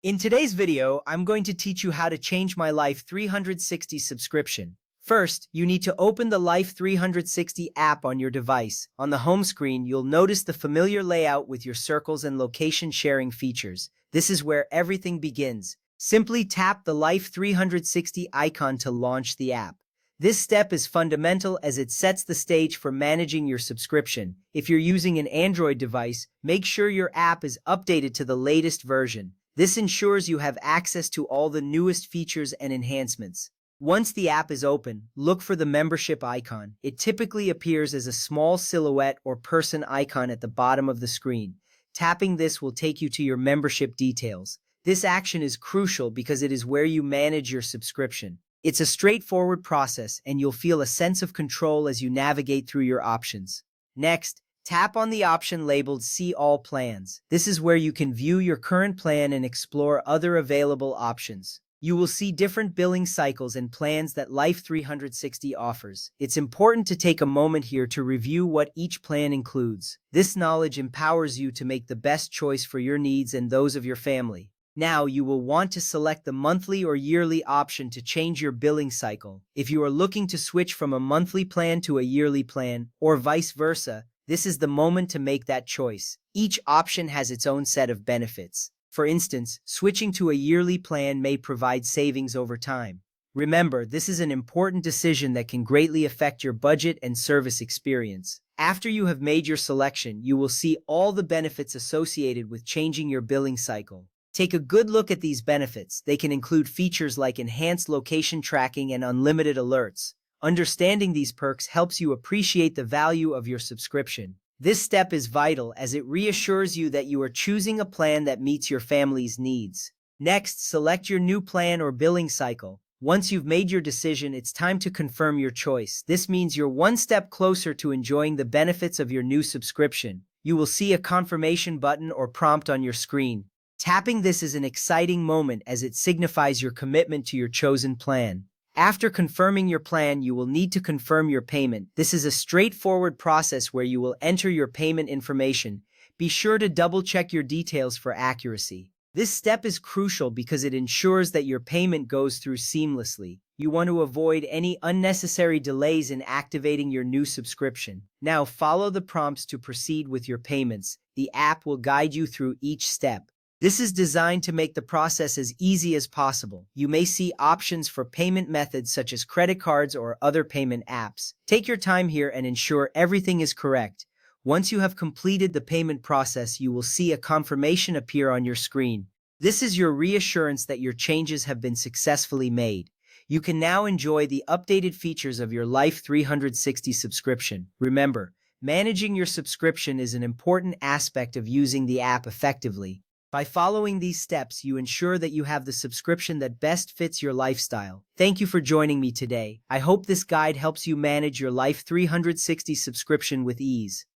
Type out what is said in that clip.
In today's video, I'm going to teach you how to change my Life 360 subscription. First, you need to open the Life 360 app on your device. On the home screen, you'll notice the familiar layout with your circles and location sharing features. This is where everything begins. Simply tap the Life 360 icon to launch the app. This step is fundamental as it sets the stage for managing your subscription. If you're using an Android device, make sure your app is updated to the latest version. This ensures you have access to all the newest features and enhancements. Once the app is open, look for the membership icon. It typically appears as a small silhouette or person icon at the bottom of the screen. Tapping this will take you to your membership details. This action is crucial because it is where you manage your subscription. It's a straightforward process, and you'll feel a sense of control as you navigate through your options. Next, tap on the option labeled See All Plans. This is where you can view your current plan and explore other available options. You will see different billing cycles and plans that Life 360 offers. It's important to take a moment here to review what each plan includes. This knowledge empowers you to make the best choice for your needs and those of your family. Now, you will want to select the monthly or yearly option to change your billing cycle. If you are looking to switch from a monthly plan to a yearly plan, or vice versa, this is the moment to make that choice. Each option has its own set of benefits. For instance, switching to a yearly plan may provide savings over time. Remember, this is an important decision that can greatly affect your budget and service experience. After you have made your selection, you will see all the benefits associated with changing your billing cycle. Take a good look at these benefits. They can include features like enhanced location tracking and unlimited alerts. Understanding these perks helps you appreciate the value of your subscription. This step is vital as it reassures you that you are choosing a plan that meets your family's needs. Next, select your new plan or billing cycle. Once you've made your decision, it's time to confirm your choice. This means you're one step closer to enjoying the benefits of your new subscription. You will see a confirmation button or prompt on your screen. Tapping this is an exciting moment as it signifies your commitment to your chosen plan. After confirming your plan, you will need to confirm your payment. This is a straightforward process where you will enter your payment information. Be sure to double-check your details for accuracy. This step is crucial because it ensures that your payment goes through seamlessly. You want to avoid any unnecessary delays in activating your new subscription. Now, follow the prompts to proceed with your payments. The app will guide you through each step. This is designed to make the process as easy as possible. You may see options for payment methods such as credit cards or other payment apps. Take your time here and ensure everything is correct. Once you have completed the payment process, you will see a confirmation appear on your screen. This is your reassurance that your changes have been successfully made. You can now enjoy the updated features of your Life 360 subscription. Remember, managing your subscription is an important aspect of using the app effectively. By following these steps, you ensure that you have the subscription that best fits your lifestyle. Thank you for joining me today. I hope this guide helps you manage your Life 360 subscription with ease.